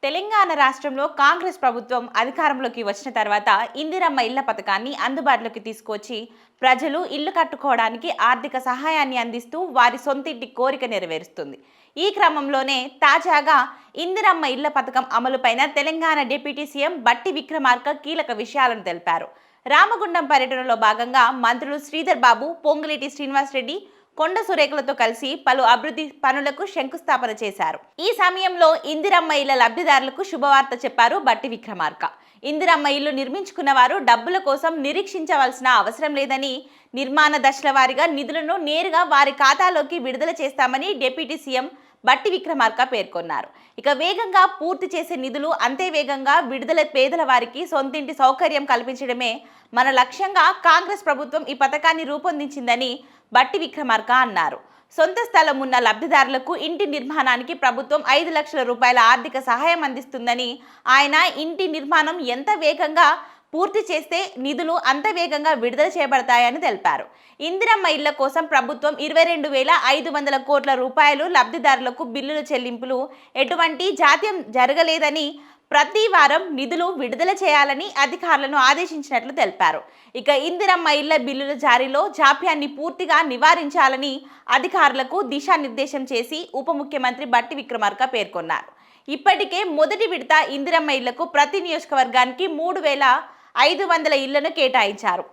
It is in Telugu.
తెలంగాణ రాష్ట్రంలో కాంగ్రెస్ ప్రభుత్వం అధికారంలోకి వచ్చిన తర్వాత ఇందిరమ్మ ఇళ్ల పథకాన్ని అందుబాటులోకి తీసుకొచ్చి ప్రజలు ఇల్లు కట్టుకోవడానికి ఆర్థిక సహాయాన్ని అందిస్తూ వారి సొంతింటి కోరిక నెరవేరుస్తుంది. ఈ క్రమంలోనే తాజాగా ఇందిరమ్మ ఇళ్ల పథకం అమలుపైన తెలంగాణ డిప్యూటీ సీఎం బట్టి విక్రమార్క కీలక విషయాలను తెలిపారు. రామగుండం పర్యటనలో భాగంగా మంత్రులు శ్రీధర్ బాబు, పొంగులేటి శ్రీనివాస్ రెడ్డి, కొండ సురేఖలతో కలిసి పలు అభివృద్ధి పనులకు శంకుస్థాపన చేశారు. ఈ సమయంలో ఇందిరమ్మ ఇళ్ల లబ్ధిదారులకు శుభవార్త చెప్పారు బట్టి విక్రమార్క. ఇందిరమ్మ ఇల్లు నిర్మించుకున్న వారు డబ్బుల కోసం నిరీక్షించవలసిన అవసరం లేదని, నిర్మాణ దశల వారీగా నిధులను నేరుగా వారి ఖాతాలోకి విడుదల చేస్తామని డిప్యూటీ సీఎం బట్టి విక్రమార్క పేర్కొన్నారు. ఇక వేగంగా పూర్తి చేసే నిధులు అంతే వేగంగా విడుదల పేదల వారికి సొంతింటి సౌకర్యం కల్పించడమే మన లక్ష్యంగా కాంగ్రెస్ ప్రభుత్వం ఈ పథకాన్ని రూపొందించిందని బట్టి విక్రమార్క అన్నారు. సొంత స్థలం ఉన్న లబ్ధిదారులకు ఇంటి నిర్మాణానికి ప్రభుత్వం 5 లక్షల రూపాయల ఆర్థిక సహాయం అందిస్తుందని, ఆయన ఇంటి నిర్మాణం ఎంత వేగంగా పూర్తి చేస్తే నిధులు అంత వేగంగా విడుదల చేయబడతాయని తెలిపారు. ఇందిరమ్మ ఇళ్ల కోసం ప్రభుత్వం 22,500 కోట్ల రూపాయలు లబ్ధిదారులకు బిల్లుల చెల్లింపులు ఎటువంటి జాప్యం జరగలేదని, ప్రతి వారం నిధులు విడుదల చేయాలని అధికారులను ఆదేశించినట్లు తెలిపారు. ఇక ఇందిరమ్మ ఇళ్ల బిల్లుల జారీలో జాప్యాన్ని పూర్తిగా నివారించాలని అధికారులకు దిశానిర్దేశం చేసి ఉప ముఖ్యమంత్రి బట్టి విక్రమార్క పేర్కొన్నారు. ఇప్పటికే మొదటి విడత ఇందిరమ్మ ఇళ్లకు ప్రతి నియోజకవర్గానికి 3,500 ఇళ్లను కేటాయించారు.